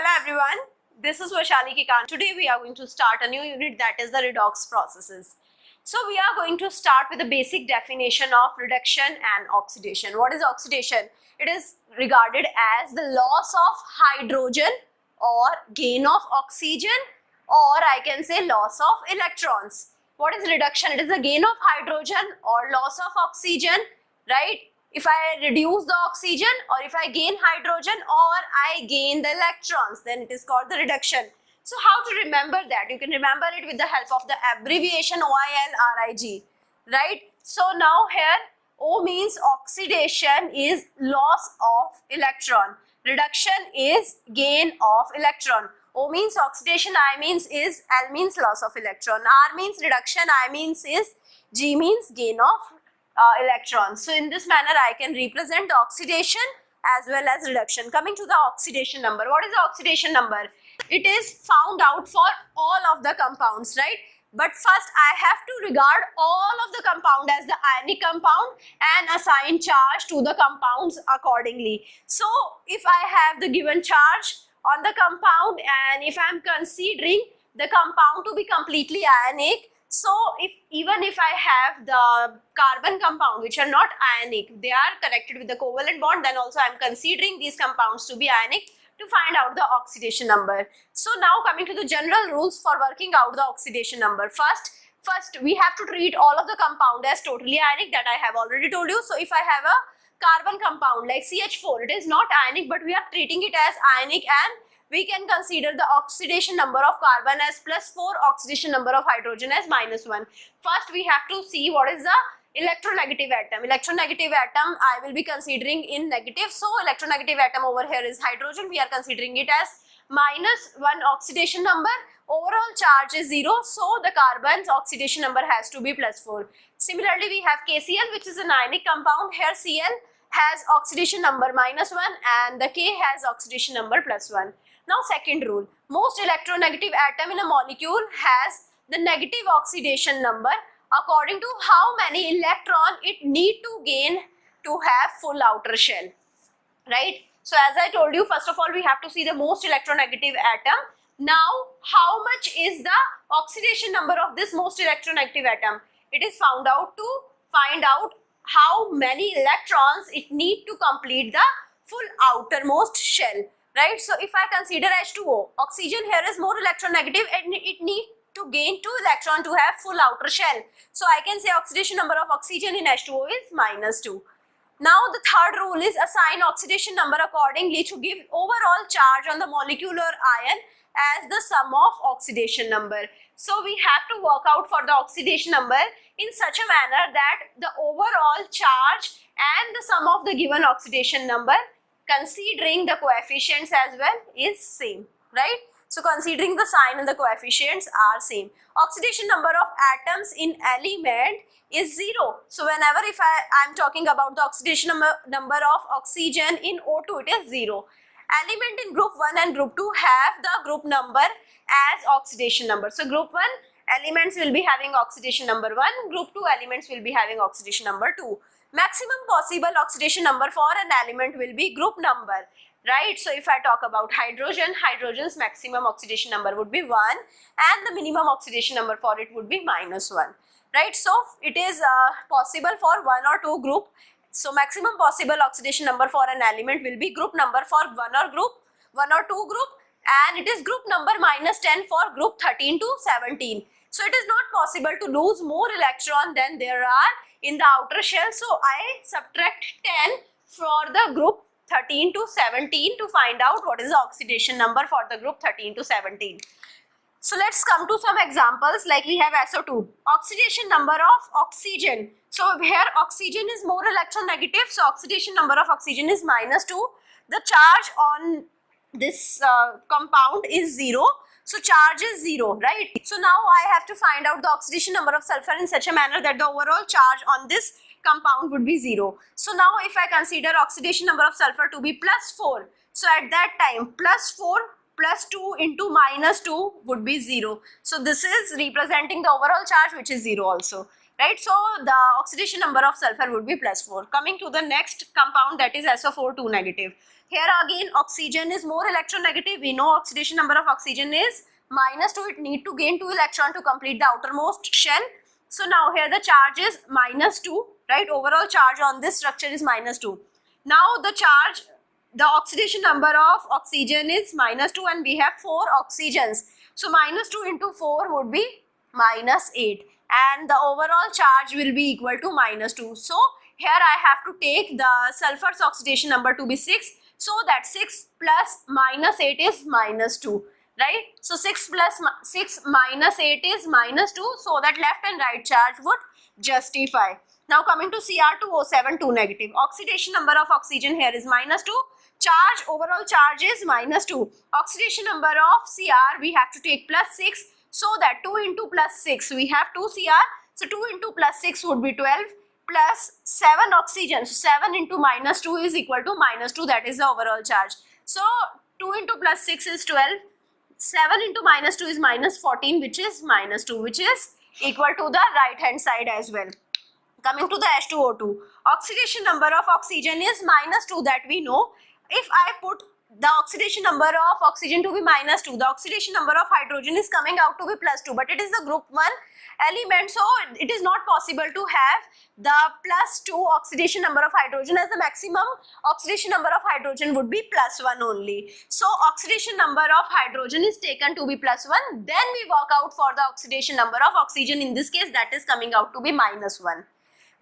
Hello everyone, this is Vaishali Kikan. Today we are going to start a new unit, that is the redox processes. So we are going to start with the basic definition of reduction and oxidation. What is oxidation? It is regarded as the loss of hydrogen or gain of oxygen, or I can say loss of electrons. What is reduction? It is the gain of hydrogen or loss of oxygen, right? If I reduce the oxygen, or if I gain hydrogen, or I gain the electrons, then it is called the reduction. So how to remember that? You can remember it with the help of the abbreviation OIL-RIG, right? So now here O means oxidation is loss of electron. Reduction is gain of electron. O means oxidation, I means is, L means loss of electron, R means reduction, I means is, G means gain of electrons. So in this manner I can represent the oxidation as well as reduction. Coming to the oxidation number. What is the oxidation number? It is found out for all of the compounds, right? But first I have to regard all of the compound as the ionic compound and assign charge to the compounds accordingly. So if I have the given charge on the compound and if I am considering the compound to be completely ionic, so even if I have the carbon compound which are not ionic, they are connected with the covalent bond, then also I am considering these compounds to be ionic to find out the oxidation number. So now coming to the general rules for working out the oxidation number. First we have to treat all of the compound as totally ionic, that I have already told you. So if I have a carbon compound like CH4, it is not ionic, but we are treating it as ionic, and we can consider the oxidation number of carbon as +4, oxidation number of hydrogen as -1. First we have to see what is the electronegative atom. Electronegative atom I will be considering in negative. So electronegative atom over here is hydrogen. We are considering it as -1 oxidation number. Overall charge is 0. So the carbon's oxidation number has to be +4. Similarly we have KCl, which is an ionic compound. Here Cl has oxidation number -1 and the K has oxidation number +1. Now second rule, most electronegative atom in a molecule has the negative oxidation number according to how many electron it need to gain to have full outer shell, right? So as I told you, first of all we have to see the most electronegative atom. Now how much is the oxidation number of this most electronegative atom? It is found out to find out how many electrons it need to complete the full outermost shell, right? So if I consider H2O, oxygen here is more electronegative and it needs to gain 2 electrons to have full outer shell. So I can say oxidation number of oxygen in H2O is -2. Now the third rule is assign oxidation number accordingly to give overall charge on the molecular ion as the sum of oxidation number. So we have to work out for the oxidation number in such a manner that the overall charge and the sum of the given oxidation number, considering the coefficients as well, is same, right? So considering the sign and the coefficients are same. Oxidation number of atoms in element is 0. So whenever if I am talking about the oxidation number of oxygen in O2, it is 0. Element in group 1 and group 2 have the group number as oxidation number. So group 1 elements will be having oxidation number 1, group 2 elements will be having oxidation number 2. Maximum possible oxidation number for an element will be group number, right? So if I talk about hydrogen, hydrogen's maximum oxidation number would be 1 and the minimum oxidation number for it would be -1, right? So it is possible for 1 or 2 group. So maximum possible oxidation number for an element will be group number for 1 or 2 group, and it is group number -10 for group 13 to 17. So it is not possible to lose more electron than there are in the outer shell. So I subtract 10 for the group 13 to 17 to find out what is the oxidation number for the group 13 to 17. So let's come to some examples, like we have SO2. Oxidation number of oxygen. So here oxygen is more electronegative, so oxidation number of oxygen is -2. The charge on this compound is 0. So charge is 0, right? So now I have to find out the oxidation number of sulfur in such a manner that the overall charge on this compound would be 0. So now if I consider oxidation number of sulfur to be +4, so at that time +4 +2 into -2 would be 0. So this is representing the overall charge, which is 0 also, right? So the oxidation number of sulfur would be +4. Coming to the next compound, that is SO4 2 negative. Here again oxygen is more electronegative. We know oxidation number of oxygen is -2. It need to gain 2 electron to complete the outermost shell. So now here the charge is -2, right? Overall charge on this structure is -2. Now the charge, the oxidation number of oxygen is -2 and we have 4 oxygens. So -2 into 4 would be -8 and the overall charge will be equal to -2. So here I have to take the sulfur's oxidation number to be 6. So that 6 plus -8 is -2. Right? So 6 plus 6 minus 8 is -2. So that left and right charge would justify. Now coming to Cr2O7 2 negative. Oxidation number of oxygen here is -2. Charge, overall charge is -2. Oxidation number of Cr we have to take +6. So that 2 into +6 we have 2 Cr. So 2 into +6 would be 12 plus 7 oxygen. So 7 into -2 is equal to -2. That is the overall charge. So 2 into +6 is 12. 7 into -2 is -14, which is -2, which is equal to the right hand side as well. Coming to the H2O2, oxidation number of oxygen is -2, that we know. If I put the oxidation number of oxygen to be -2, the oxidation number of hydrogen is coming out to be +2, but it is the group 1 element, so it is not possible to have the +2 oxidation number of hydrogen, as the maximum oxidation number of hydrogen would be +1 only. So oxidation number of hydrogen is taken to be +1, then we work out for the oxidation number of oxygen. In this case that is coming out to be -1,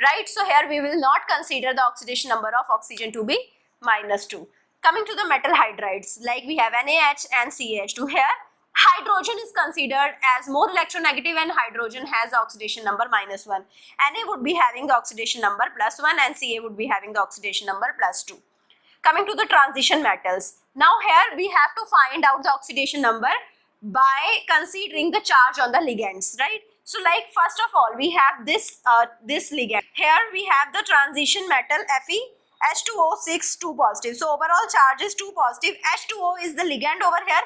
right? So here we will not consider the oxidation number of oxygen to be -2. Coming to the metal hydrides, like we have NaH and CH2. Here hydrogen is considered as more electronegative and hydrogen has the oxidation number -1. Na would be having the oxidation number +1 and Ca would be having the oxidation number +2. Coming to the transition metals. Now here we have to find out the oxidation number by considering the charge on the ligands, right? So like first of all we have this ligand. Here we have the transition metal Fe, H2O6 2 positive. So overall charge is 2 positive. H2O is the ligand over here.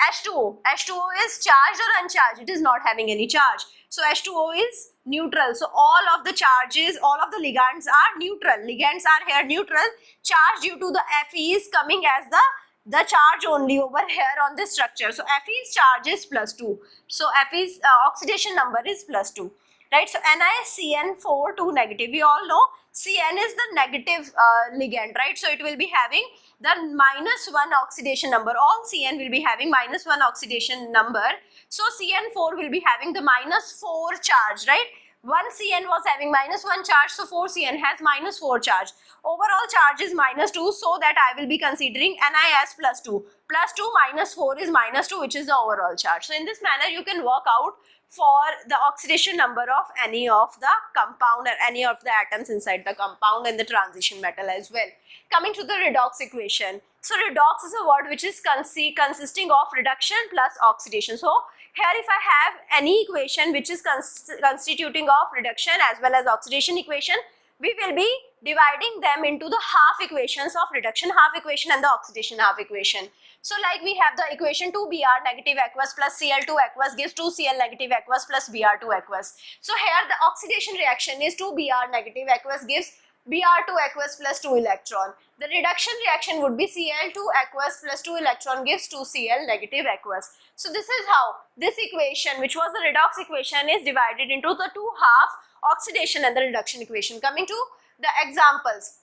H2O is charged or uncharged? It is not having any charge. So H2O is neutral. So all of the charges, all of the ligands are neutral. Ligands are here neutral. Charge due to the Fe is coming as the charge only over here on this structure. So Fe's charge is +2. So Fe's oxidation number is +2. Right? So NiCN4 2 negative. We all know Cn is the negative ligand, right? So it will be having the -1 oxidation number. All Cn will be having -1 oxidation number. So Cn4 will be having the -4 charge, right? One Cn was having -1 charge, so 4 Cn has -4 charge. Overall charge is -2, so that I will be considering Ni as +2. +2 minus 4 is -2, which is the overall charge. So in this manner you can work out for the oxidation number of any of the compound or any of the atoms inside the compound and the transition metal as well. Coming to the redox equation. So redox is a word which is consisting of reduction plus oxidation. So here if I have any equation which is constituting of reduction as well as oxidation equation, we will be dividing them into the half equations of reduction half equation and the oxidation half equation. So like we have the equation 2Br negative aqueous plus Cl2 aqueous gives 2Cl negative aqueous plus Br2 aqueous. So here the oxidation reaction is 2Br negative aqueous gives Br2 aqueous plus 2 electron. The reduction reaction would be Cl2 aqueous plus 2 electron gives 2Cl negative aqueous. So this is how this equation, which was the redox equation, is divided into the two half, oxidation and the reduction equation. Coming to the examples.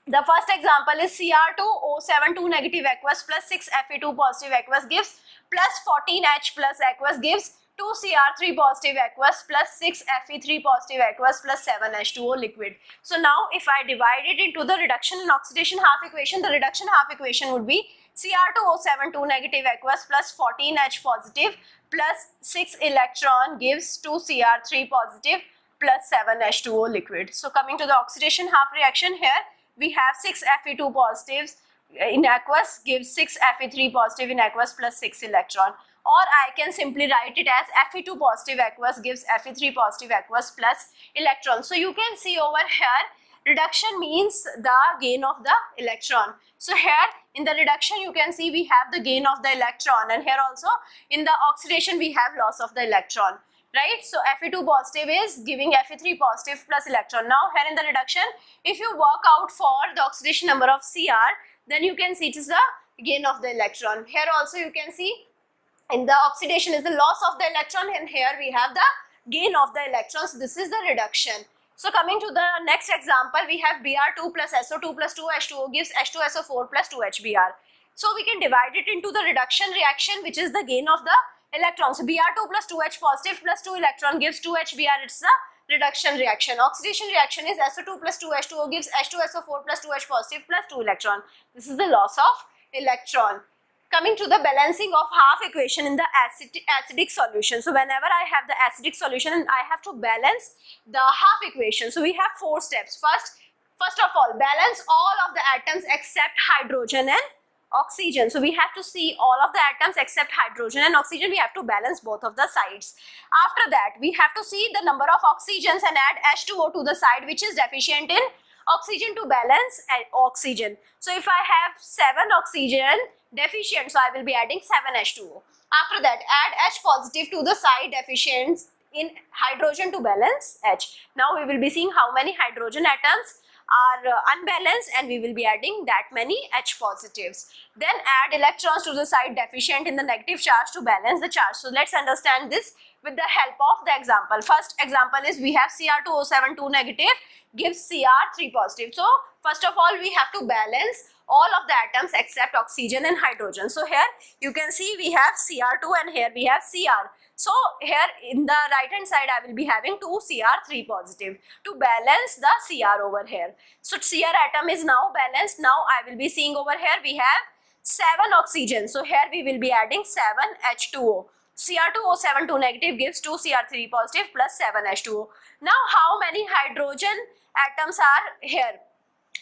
The first example is Cr2O7 2 negative aqueous plus 6 Fe2 positive aqueous gives plus 14H plus aqueous gives 2 Cr3 positive aqueous plus 6 Fe3 positive aqueous plus 7 H2O liquid. So now if I divide it into the reduction and oxidation half equation, the reduction half equation would be Cr2O7 2 negative aqueous plus 14H positive plus 6 electron gives 2 Cr3 positive plus 7 H2O liquid. So coming to the oxidation half reaction, here we have 6 Fe2 positives in aqueous gives 6 Fe3 positive in aqueous plus 6 electron. Or I can simply write it as Fe2 positive aqueous gives Fe3 positive aqueous plus electron. So you can see over here, reduction means the gain of the electron. So here in the reduction you can see we have the gain of the electron, and here also in the oxidation we have loss of the electron. Right? So Fe2 positive is giving Fe3 positive plus electron. Now here in the reduction, if you work out for the oxidation number of Cr, then you can see it is the gain of the electron. Here also you can see in the oxidation is the loss of the electron, and here we have the gain of the electrons. This is the reduction. So coming to the next example, we have Br2 plus SO2 plus 2H2O gives H2SO4 plus 2HBr. So we can divide it into the reduction reaction, which is the gain of the electrons. So Br2 plus 2H positive plus 2 electron gives 2HBr. It's the reduction reaction. Oxidation reaction is SO2 plus 2H2O gives H2SO4 plus 2H positive plus 2 electron. This is the loss of electron. Coming to the balancing of half equation in the acidic solution. So whenever I have the acidic solution and I have to balance the half equation. So we have 4 steps. First of all, balance all of the atoms except hydrogen and oxygen. So we have to see all of the atoms except hydrogen and oxygen. We have to balance both of the sides. After that, we have to see the number of oxygens and add H2O to the side which is deficient in oxygen to balance oxygen. So if I have 7 oxygen deficient, so I will be adding 7 H2O. After that, add H positive to the side deficient in hydrogen to balance H. Now we will be seeing how many hydrogen atoms are unbalanced, and we will be adding that many H positives. Then add electrons to the side deficient in the negative charge to balance the charge. So let's understand this with the help of the example. First example is we have Cr2O7 2 negative gives Cr3 positive. So first of all, we have to balance all of the atoms except oxygen and hydrogen. So here you can see we have Cr2 and here we have Cr. So here in the right hand side I will be having 2 Cr3 positive to balance the Cr over here. So Cr atom is now balanced. Now I will be seeing over here we have 7 oxygen. So here we will be adding 7 H2O. Cr2O7 2 negative gives 2 Cr3 positive plus 7 H2O. Now how many hydrogen atoms are here?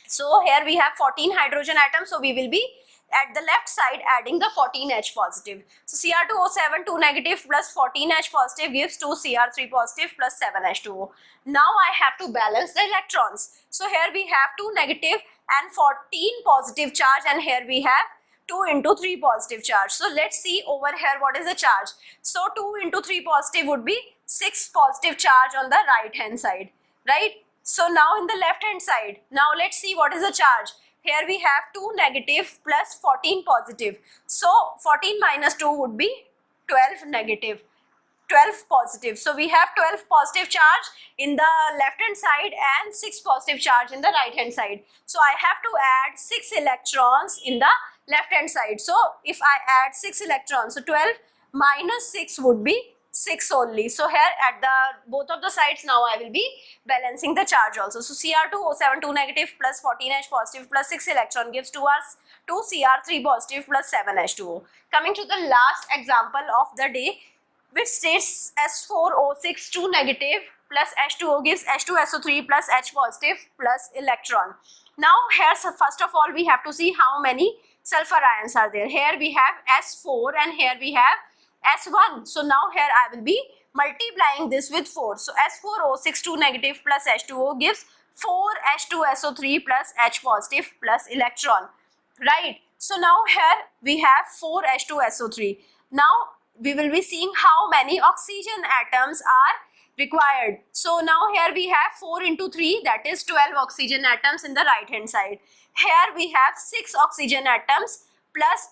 So here we have 14 hydrogen atoms. So we will be at the left side adding the 14H positive. So Cr2O7 2 negative plus 14H positive gives 2 Cr3 positive plus 7H2O. Now I have to balance the electrons. So here we have 2 negative and 14 positive charge, and here we have 2 into 3 positive charge. So let's see over here what is the charge. So 2 into 3 positive would be 6 positive charge on the right hand side, right? So now in the left hand side, now let's see what is the charge. Here we have 2 negative plus 14 positive. So 14 minus 2 would be 12 negative, 12 positive. So we have 12 positive charge in the left hand side and 6 positive charge in the right hand side. So I have to add 6 electrons in the left hand side. So if I add 6 electrons, so 12 minus 6 would be 6 only. So here at the both of the sides now I will be balancing the charge also. So Cr2O7 2 negative plus 14H positive plus 6 electron gives to us 2 Cr3 positive plus 7 H2O. Coming to the last example of the day, which states S4O6 2 negative plus H2O gives H2SO3 plus H positive plus electron. Now here, so first of all we have to see how many sulfur ions are there. Here we have S4 and here we have S1. So now here I will be multiplying this with 4. So S4O6 2 negative plus H2O gives 4H2SO3 plus H positive plus electron, right? So now here we have 4H2SO3. Now we will be seeing how many oxygen atoms are required. So now here we have 4 into 3, that is 12 oxygen atoms in the right hand side. Here we have 6 oxygen atoms plus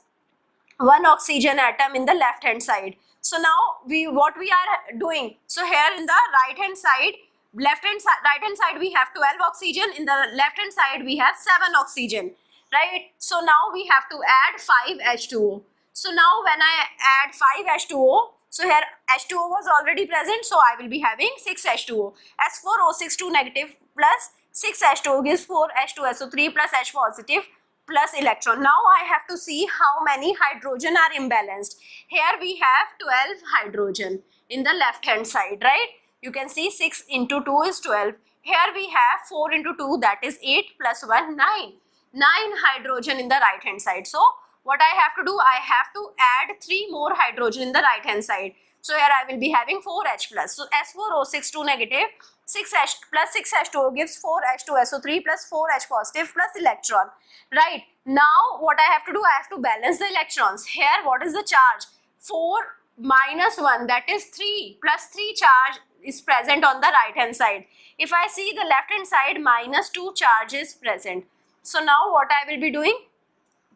1 oxygen atom in the left hand side. So now what we are doing, so here in the right hand side, right hand side we have 12 oxygen, in the left hand side we have 7 oxygen, right? So now we have to add 5 H2O. So now when I add 5 H2O, so here H2O was already present, so I will be having 6 H2O. S4O6 2 negative plus 6 H2O gives 4 H2SO3 plus H positive plus electron. Now I have to see how many hydrogen are imbalanced. Here we have 12 hydrogen in the left hand side, right? You can see 6 into 2 is 12. Here we have 4 into 2, that is 8 plus 1, 9. 9 hydrogen in the right hand side. So what I have to do, I have to add 3 more hydrogen in the right hand side. So here I will be having 4H plus. So S4O6 2 negative, 6H plus 6H2O gives 4H2SO3 plus 4H positive plus electron. Right. Now what I have to do, I have to balance the electrons. Here what is the charge? 4 minus 1, that is 3 plus 3 charge is present on the right hand side. If I see the left hand side, minus 2 charge is present. So now what I will be doing?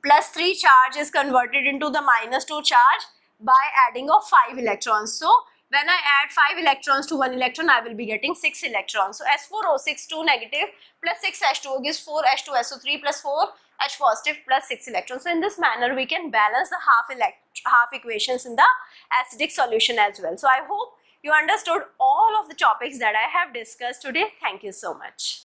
plus 3 charge is converted into the minus 2 charge by adding of 5 electrons. So when I add 5 electrons to 1 electron, I will be getting 6 electrons. So S4O6 2 negative plus 6 H2O gives 4 H2SO3 plus 4 H positive plus 6 electrons. So in this manner, we can balance the half equations in the acidic solution as well. So I hope you understood all of the topics that I have discussed today. Thank you so much.